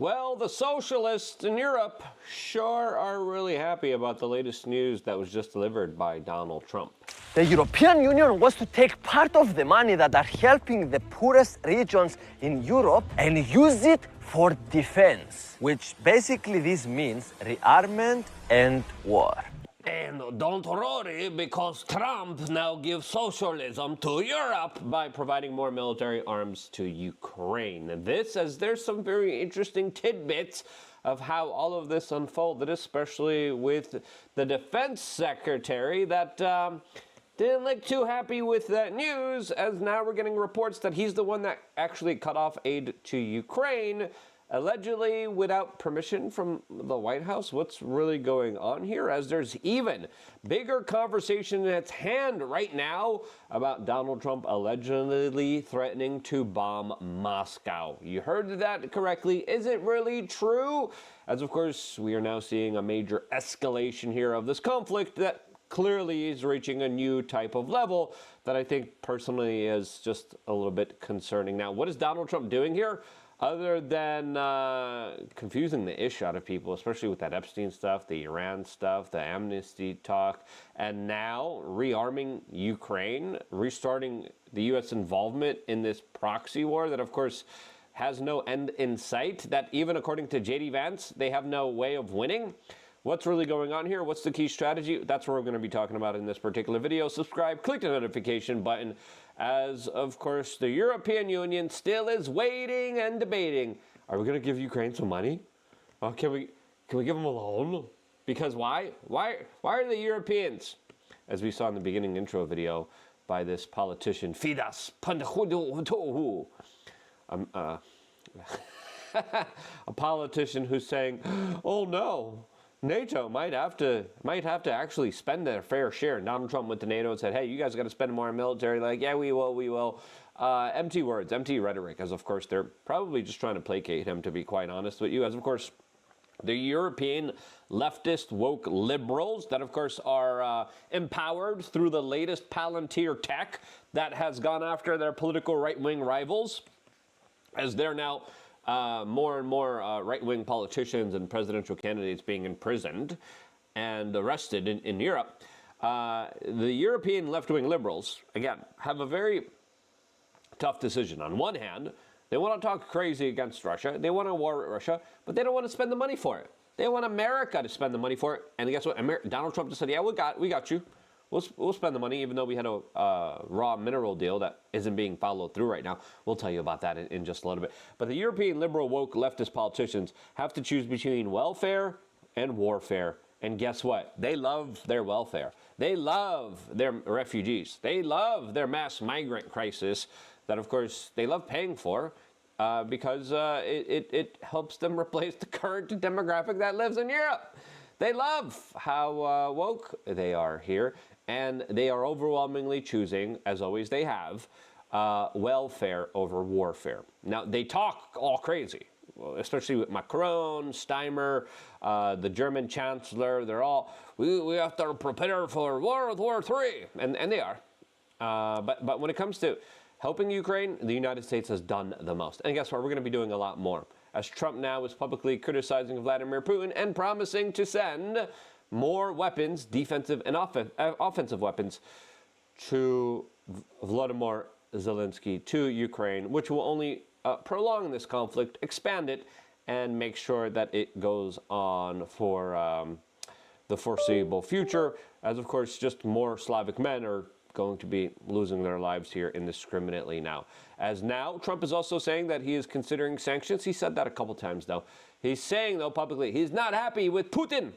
Well, the socialists in Europe sure are really happy about the latest news that was just delivered by Donald Trump. The European Union wants to take part of the money that are helping the poorest regions in Europe and use it for defense, which basically this means rearmament and war. And don't worry, because Trump now gives socialism to Europe by providing more military arms to Ukraine. And this, as there's some very interesting tidbits of how all of this unfolded, especially with the defense secretary that didn't look too happy with that news, as now we're getting reports that he's the one that actually cut off aid to Ukraine, allegedly without permission from the White House. What's really going on here? As there's even bigger conversation at hand right now about Donald Trump allegedly threatening to bomb Moscow. You heard that correctly. Is it really true? As of course, we are now seeing a major escalation here of this conflict that clearly is reaching a new type of level that I think personally is just a little bit concerning. Now, what is Donald Trump doing here? Other than confusing the ish out of people, especially with that Epstein stuff, the Iran stuff, the amnesty talk, and now rearming Ukraine, restarting the U.S. involvement in this proxy war that, of course, has no end in sight, that even according to J.D. Vance, they have no way of winning. What's really going on here? What's the key strategy? That's what we're going to be talking about in this particular video. Subscribe, click the notification button, as, of course, the European Union still is waiting and debating. Are we going to give Ukraine some money? Can we give them a loan? Because why? Why are the Europeans, as we saw in the beginning intro video by this politician, Fidas Pandahudu, a politician who's saying, oh no, NATO might have to actually spend their fair share. And Donald Trump went to NATO and said, hey, you guys got to spend more on military. Like, yeah, we will. Empty words, empty rhetoric, as of course they're probably just trying to placate him, to be quite honest with you. As of course, the European leftist woke liberals that, of course, are empowered through the latest Palantir tech that has gone after their political right-wing rivals, as they're now more and more right-wing politicians and presidential candidates being imprisoned and arrested in Europe. The European left-wing liberals, again, have a very tough decision. On one hand, they want to talk crazy against Russia. They want to war with Russia, but they don't want to spend the money for it. They want America to spend the money for it. And guess what? Donald Trump just said, yeah, we got you. We'll spend the money, even though we had a raw mineral deal that isn't being followed through right now. We'll tell you about that in just a little bit. But the European liberal woke leftist politicians have to choose between welfare and warfare. And guess what? They love their welfare. They love their refugees. They love their mass migrant crisis that, of course, they love paying for because it helps them replace the current demographic that lives in Europe. They love how woke they are here. And they are overwhelmingly choosing, as always they have, welfare over warfare. Now, they talk all crazy, especially with Macron, Steimer, the German chancellor. They're all, we have to prepare for World War III. And they are. But when it comes to helping Ukraine, the United States has done the most. And guess what? We're going to be doing a lot more, as Trump now is publicly criticizing Vladimir Putin and promising to send more weapons, defensive and offensive weapons, to Volodymyr Zelensky, to Ukraine, which will only prolong this conflict, expand it, and make sure that it goes on for the foreseeable future, as of course just more Slavic men are going to be losing their lives here indiscriminately now. As now, Trump is also saying that he is considering sanctions. He said that a couple times, though. He's saying, though, publicly, he's not happy with Putin.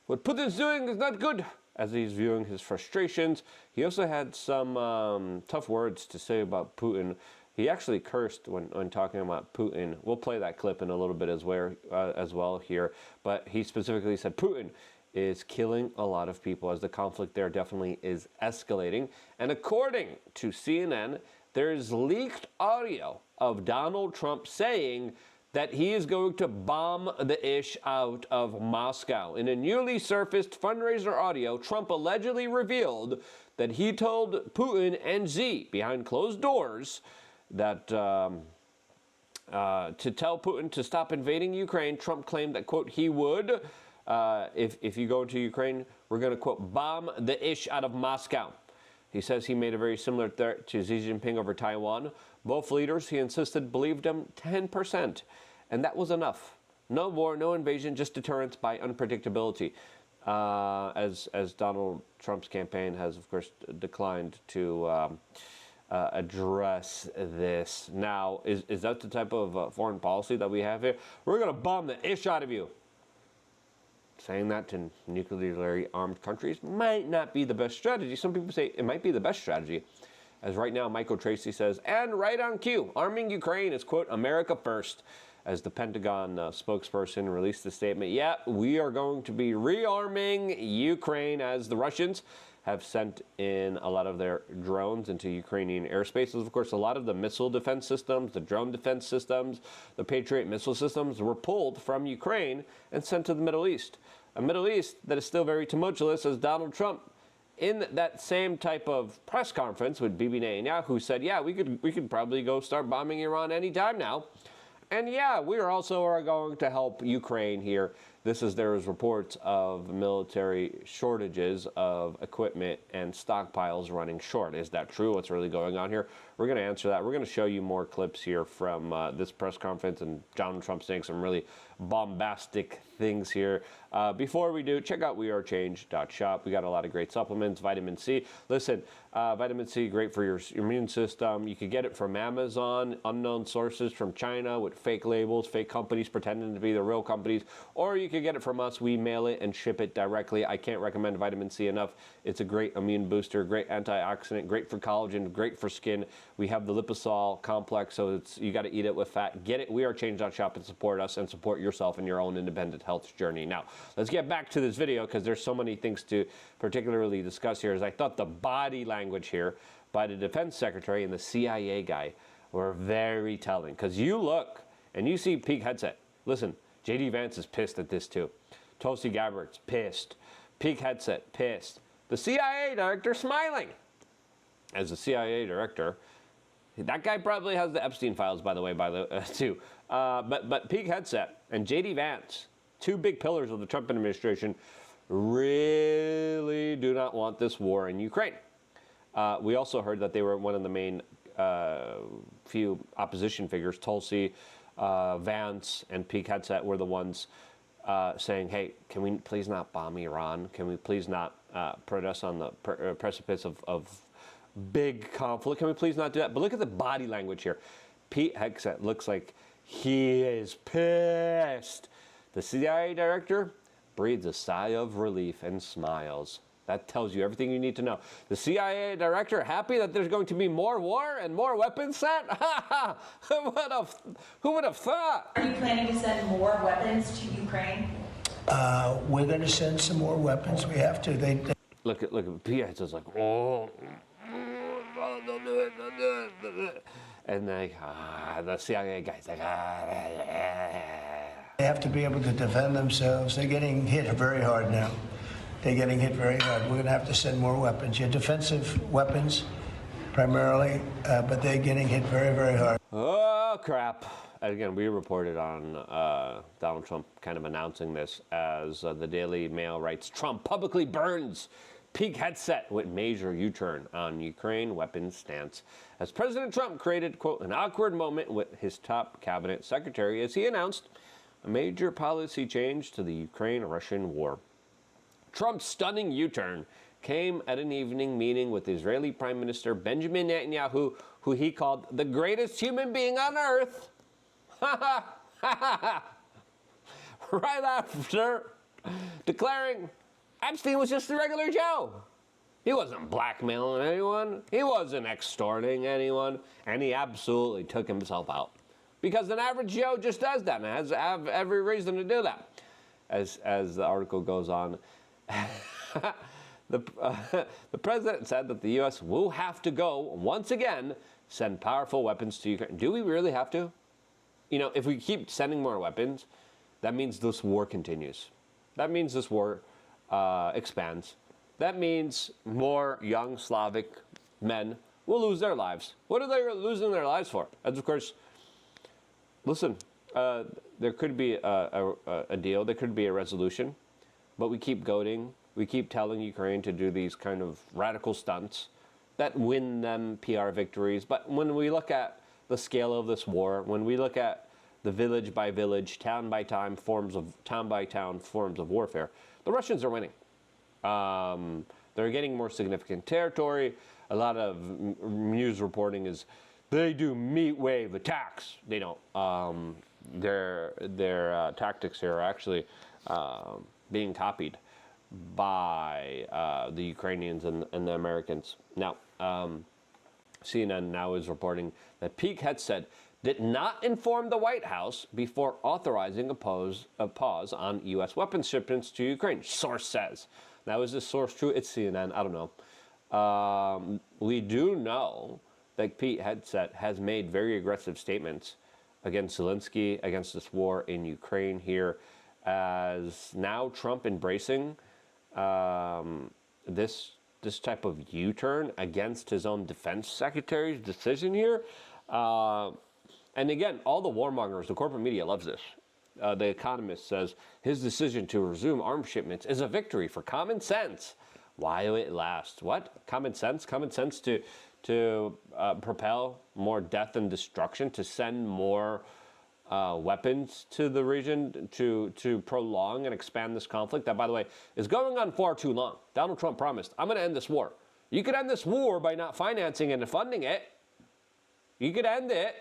What Putin's doing is not good, as he's viewing his frustrations. He also had some tough words to say about Putin. He actually cursed when talking about Putin. We'll play that clip in a little bit as well here. But he specifically said Putin is killing a lot of people, as the conflict there definitely is escalating. And according to CNN, there's leaked audio of Donald Trump saying that he is going to bomb the ish out of Moscow. In a newly surfaced fundraiser audio, Trump allegedly revealed that he told Putin and Xi behind closed doors that To tell Putin to stop invading Ukraine, Trump claimed that, quote, he would, if you go into Ukraine, we're going to, quote, bomb the ish out of Moscow. He says he made a very similar threat to Xi Jinping over Taiwan. Both leaders, he insisted, believed him 10%. And that was enough. No war, no invasion, just deterrence by unpredictability. As Donald Trump's campaign has, of course, declined to address this. Now, is that the type of foreign policy that we have here? We're going to bomb the ish out of you. Saying that to nuclearly armed countries might not be the best strategy. Some people say it might be the best strategy. As right now, Michael Tracy says, and right on cue, arming Ukraine is, quote, America first. As the Pentagon spokesperson released the statement, yeah, we are going to be rearming Ukraine as the Russians have sent in a lot of their drones into Ukrainian airspaces. Of course, a lot of the missile defense systems, the drone defense systems, the Patriot missile systems were pulled from Ukraine and sent to the Middle East. A Middle East that is still very tumultuous, as Donald Trump, in that same type of press conference with Bibi Netanyahu, said, yeah, we could probably go start bombing Iran anytime now. And yeah, we are also going to help Ukraine here. There is reports of military shortages of equipment and stockpiles running short. Is that true? What's really going on here? We're going to answer that. We're going to show you more clips here from this press conference and Donald Trump saying some really bombastic things here. Before we do, check out wearechange.shop. We got a lot of great supplements, vitamin C. Listen, vitamin C, great for your immune system. You could get it from Amazon, unknown sources from China with fake labels, fake companies pretending to be the real companies, or you could get it from us. We mail it and ship it directly. I can't recommend vitamin C enough. It's a great immune booster, great antioxidant, great for collagen, great for skin. We have the liposol complex, so you got to eat it with fat. Get it, wearechange.shop, and support us and support yourself in your own independent health journey. Now, let's get back to this video because there's so many things to particularly discuss here. As I thought the body language here by the defense secretary and the CIA guy were very telling, because you look and you see Pete Hegseth. Listen, J.D. Vance is pissed at this too. Tulsi Gabbard's pissed. Pete Hegseth pissed. The CIA director smiling. As the CIA director, that guy probably has the Epstein files, by the way, too. But Pete Hegseth and J.D. Vance, two big pillars of the Trump administration, really do not want this war in Ukraine. We also heard that they were one of the main few opposition figures. Tulsi, Vance, and Pete Hegseth were the ones saying, hey, can we please not bomb Iran? Can we please not put us on the precipice of big conflict? Can we please not do that? But look at the body language here. Pete Hegseth looks like he is pissed. The CIA director breathes a sigh of relief and smiles. That tells you everything you need to know. The CIA director happy that there's going to be more war and more weapons sent? Who would have thought? Are you planning to send more weapons to Ukraine? We're going to send some more weapons. We have to. Look at Pete Hegseth's like, oh. And the CIA guy's like, They have to be able to defend themselves. They're getting hit very hard now. They're getting hit very hard. We're going to have to send more weapons. Yeah, defensive weapons primarily, but they're getting hit very, very hard. Oh, crap. Again, we reported on Donald Trump kind of announcing this as the Daily Mail writes, Trump publicly burns Pete Hegseth with major U-turn on Ukraine weapons stance. As President Trump created, quote, an awkward moment with his top cabinet secretary as he announced a major policy change to the Ukraine-Russian war. Trump's stunning U-turn came at an evening meeting with Israeli Prime Minister Benjamin Netanyahu, who he called the greatest human being on earth. Right after declaring Epstein was just a regular Joe. He wasn't blackmailing anyone. He wasn't extorting anyone. And he absolutely took himself out. Because an average Joe just does that and has every reason to do that. As the article goes on, the president said that the U.S. will have to go, once again, send powerful weapons to Ukraine. Do we really have to? You know, if we keep sending more weapons, that means this war continues. That means this war expands. That means more young Slavic men will lose their lives. What are they losing their lives for? As of course, listen, there could be a deal, there could be a resolution, but we keep goading, we keep telling Ukraine to do these kind of radical stunts that win them PR victories. But when we look at the scale of this war, when we look at the village by village, town by town forms of warfare, the Russians are winning. They're getting more significant territory. A lot of news reporting is they do meat wave attacks. They don't. Their tactics here are actually being copied by the Ukrainians and the Americans. Now, CNN now is reporting that Pete Hegseth did not inform the White House before authorizing a pause on U.S. weapons shipments to Ukraine. Source says. Now, is this source true? It's CNN. I don't know. We do know that Pete Hegseth has made very aggressive statements against Zelensky, against this war in Ukraine here, as now Trump embracing this type of U-turn against his own defense secretary's decision here. And again, all the warmongers, the corporate media loves this. The Economist says his decision to resume arms shipments is a victory for common sense while it lasts. What? Common sense? Common sense to propel more death and destruction, to send more weapons to the region, to prolong and expand this conflict that, by the way, is going on far too long. Donald Trump promised, I'm going to end this war. You could end this war by not financing and funding it. You could end it.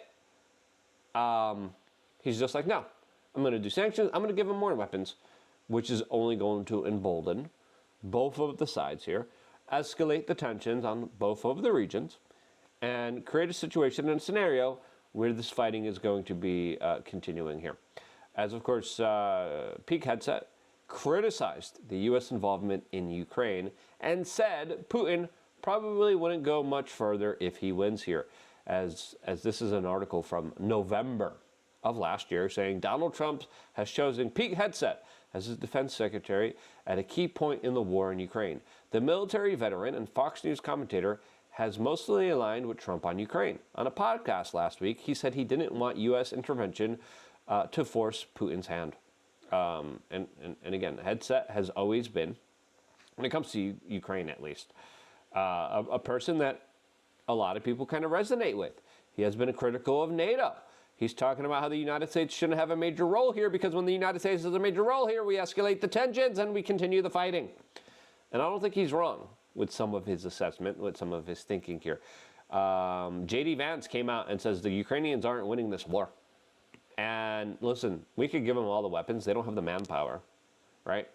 He's just like, no, I'm going to do sanctions. I'm going to give him more weapons, which is only going to embolden both of the sides here, escalate the tensions on both of the regions, and create a situation and a scenario where this fighting is going to be continuing here. As, of course, Pete Hegseth criticized the U.S. involvement in Ukraine and said Putin probably wouldn't go much further if he wins here. As this is an article from November of last year saying Donald Trump has chosen Pete Hegseth as his defense secretary at a key point in the war in Ukraine. The military veteran and Fox News commentator has mostly aligned with Trump on Ukraine. On a podcast last week, he said he didn't want U.S. intervention to force Putin's hand. And again, Hegseth has always been, when it comes to Ukraine at least, a person that a lot of people kind of resonate with. He has been critical of NATO. He's talking about how the United States shouldn't have a major role here because when the United States has a major role here, we escalate the tensions and we continue the fighting. And I don't think he's wrong with some of his assessment, with some of his thinking here. J.D. Vance came out and says the Ukrainians aren't winning this war. And listen, we could give them all the weapons. They don't have the manpower, right?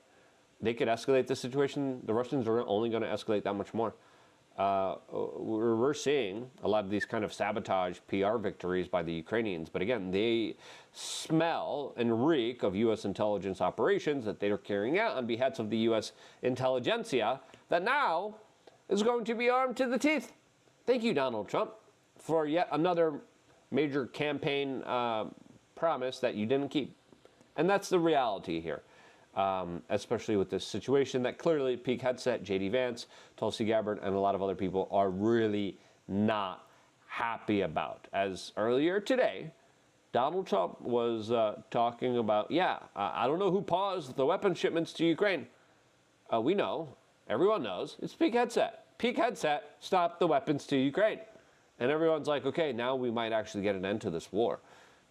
They could escalate the situation. The Russians are only going to escalate that much more. We're seeing a lot of these kind of sabotage PR victories by the Ukrainians. But again, they smell and reek of U.S. intelligence operations that they are carrying out on behalf of the U.S. intelligentsia that now is going to be armed to the teeth. Thank you, Donald Trump, for yet another major campaign promise that you didn't keep. And that's the reality here. Especially with this situation that clearly Pete Hegseth, J.D. Vance, Tulsi Gabbard, and a lot of other people are really not happy about. As earlier today, Donald Trump was talking about, I don't know who paused the weapon shipments to Ukraine. We know, everyone knows, it's Pete Hegseth. Pete Hegseth stopped the weapons to Ukraine. And everyone's like, okay, now we might actually get an end to this war.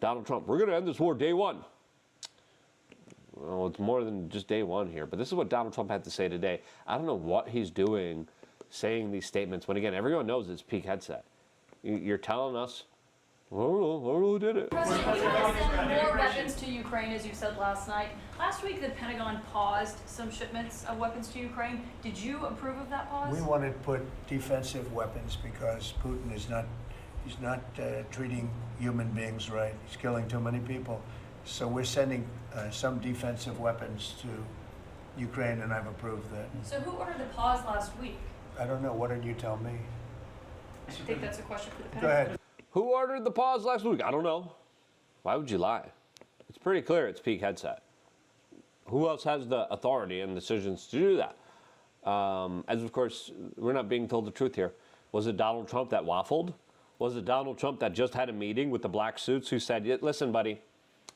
Donald Trump, we're going to end this war day one. Well, it's more than just day one here, but this is what Donald Trump had to say today. I don't know what he's doing saying these statements when, again, everyone knows it's Pete Hegseth. You're telling us, I don't know who did it. President, you want to send more weapons to Ukraine, as you said last night. Last week, the Pentagon paused some shipments of weapons to Ukraine. Did you approve of that pause? We want to put defensive weapons because Putin is not treating human beings right. He's killing too many people. So we're sending some defensive weapons to Ukraine, and I've approved that. So who ordered the pause last week? I don't know. What did you tell me? I think that's a question for the Go Pentagon. ahead. Who ordered the pause last week? I don't know. Why would you lie? It's pretty clear it's Pete Hegseth. Who else has the authority and decisions to do that? As of course, we're not being told the truth here. Was it Donald Trump that waffled? Was it Donald Trump that just had a meeting with the black suits who said, listen, buddy,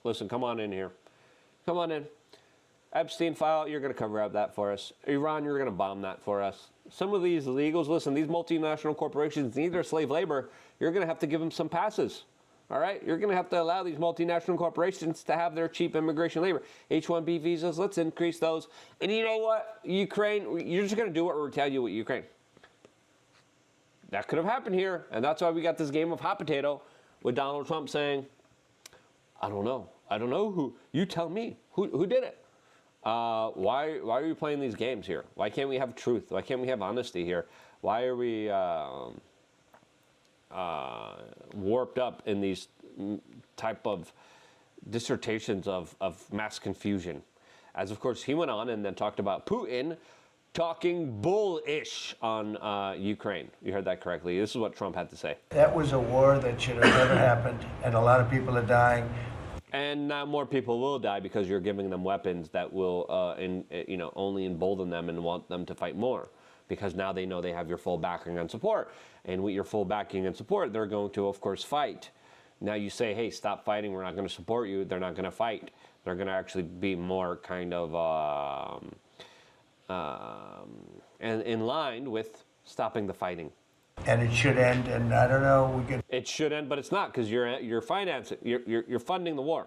listen, come on in here. Come on in. Epstein file, you're going to cover up that for us. Iran, you're going to bomb that for us. Some of these illegals, listen, these multinational corporations need their slave labor. You're going to have to give them some passes. All right? You're going to have to allow these multinational corporations to have their cheap immigration labor. H-1B visas, let's increase those. And you know what? Ukraine, you're just going to do what we're telling you with Ukraine. That could have happened here. And that's why we got this game of hot potato with Donald Trump saying, I don't know. I don't know who. You tell me. Who did it? Why are you playing these games here? Why can't we have truth? Why can't we have honesty here? Why are we warped up in these type of dissertations of mass confusion? As of course he went on and then talked about Putin talking bullish on Ukraine. You heard that correctly. This is what Trump had to say. That was a war that should have never happened, and a lot of people are dying. And now more people will die because you're giving them weapons that will, only embolden them and want them to fight more. Because now they know they have your full backing and support. And with your full backing and support, they're going to, of course, fight. Now you say, hey, stop fighting. We're not going to support you. They're not going to fight. They're going to actually be more kind of and in line with stopping the fighting. And it should end, and I don't know, It should end, but it's not, because you're financing, you're funding the war.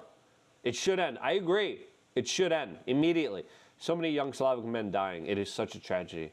It should end. I agree. It should end immediately. So many young Slavic men dying. It is such a tragedy.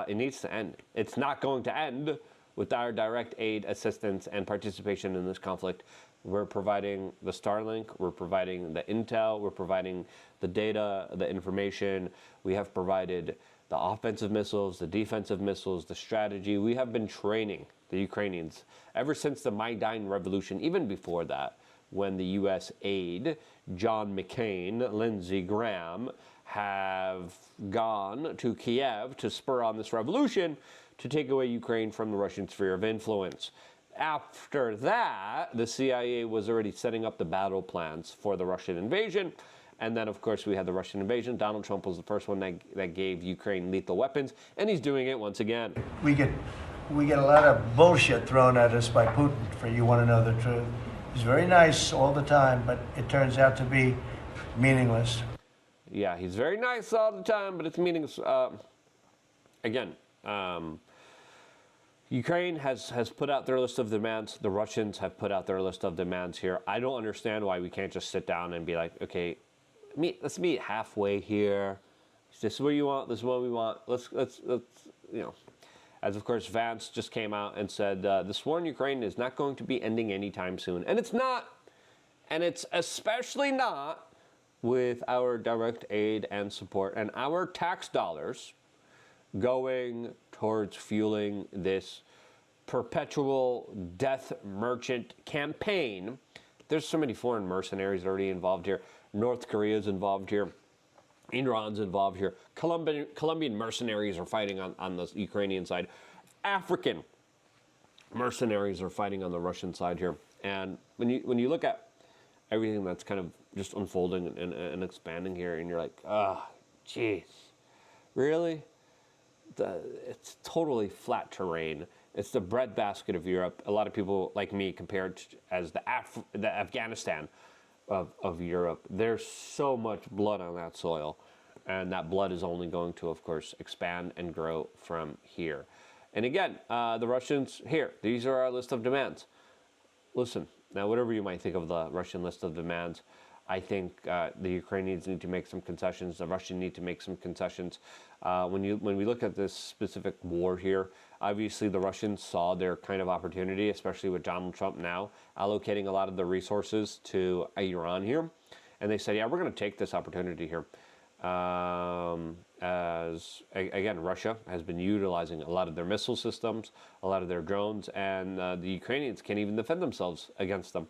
It needs to end. It's not going to end with our direct aid, assistance, and participation in this conflict. We're providing the Starlink, we're providing the intel, we're providing the data, the information. We have provided the offensive missiles, the defensive missiles, the strategy. We have been training the Ukrainians ever since the Maidan Revolution, even before that, when the U.S. aid, John McCain, Lindsey Graham, have gone to Kiev to spur on this revolution to take away Ukraine from the Russian sphere of influence. After that, the CIA was already setting up the battle plans for the Russian invasion. And then, of course, we had the Russian invasion. Donald Trump was the first one that gave Ukraine lethal weapons, and he's doing it once again. we get a lot of bullshit thrown at us by Putin, for you want to know the truth. He's very nice all the time, but it turns out to be meaningless. Yeah, he's very nice all the time, but it's meaningless. Ukraine has put out their list of demands. The Russians have put out their list of demands here. I don't understand why we can't just sit down and be like, okay, let's meet halfway here. This is what you want. This is what we want. Let's As of course Vance just came out and said this war in Ukraine is not going to be ending anytime soon, and it's not, and it's especially not with our direct aid and support and our tax dollars going towards fueling this perpetual death merchant campaign. There's so many foreign mercenaries already involved here. North Korea's involved here. Iran's involved here. Colombian mercenaries are fighting on the Ukrainian side. African mercenaries are fighting on the Russian side here. And when you look at everything that's kind of just unfolding and expanding here, and you're like, jeez, really? It's totally flat terrain. It's the breadbasket of Europe. A lot of people like me compared to as the Afghanistan of Europe. There's so much blood on that soil, and that blood is only going to, of course, expand and grow from here. And again, the Russians, here, these are our list of demands. Listen, now whatever you might think of the Russian list of demands, I think the Ukrainians need to make some concessions. The Russians need to make some concessions. When we look at this specific war here, obviously the Russians saw their kind of opportunity, especially with Donald Trump now allocating a lot of the resources to Iran here. And they said, yeah, we're going to take this opportunity here. As again, Russia has been utilizing a lot of their missile systems, a lot of their drones, and the Ukrainians can't even defend themselves against them.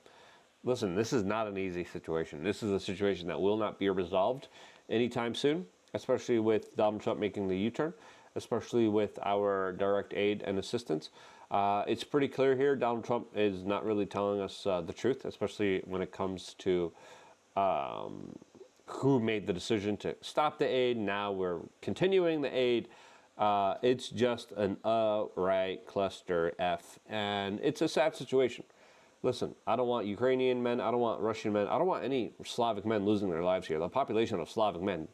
Listen, this is not an easy situation. This is a situation that will not be resolved anytime soon, especially with Donald Trump making the U-turn, especially with our direct aid and assistance. It's pretty clear here Donald Trump is not really telling us the truth, especially when it comes to who made the decision to stop the aid. Now we're continuing the aid. It's just an right cluster F, and it's a sad situation. Listen, I don't want Ukrainian men, I don't want Russian men, I don't want any Slavic men losing their lives here. The population of Slavic men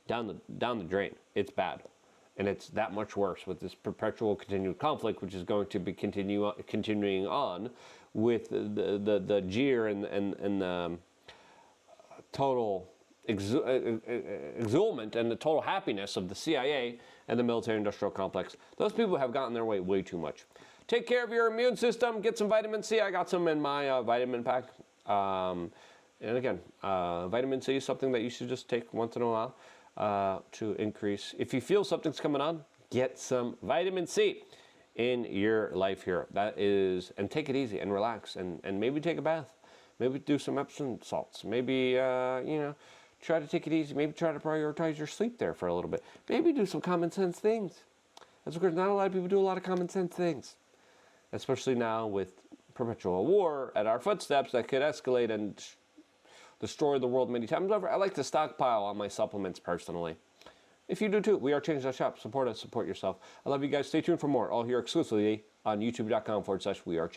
down the drain. It's bad. And it's that much worse with this perpetual continued conflict, which is going to be continuing on with the jeer and the total exulement and the total happiness of the CIA and the military-industrial complex. Those people have gotten their way too much. Take care of your immune system. Get some vitamin C. I got some in my vitamin pack. And again, vitamin C is something that you should just take once in a while to increase. If you feel something's coming on, get some vitamin C in your life here. That is, and take it easy and relax and maybe take a bath. Maybe do some Epsom salts. Maybe, try to take it easy. Maybe try to prioritize your sleep there for a little bit. Maybe do some common sense things. That's because not a lot of people do a lot of common sense things. Especially now with perpetual war at our footsteps that could escalate and destroy the world many times over. I like to stockpile on my supplements personally. If you do too, we are Change.shop. Support us, support yourself. I love you guys. Stay tuned for more. All here exclusively on youtube.com/wearechange.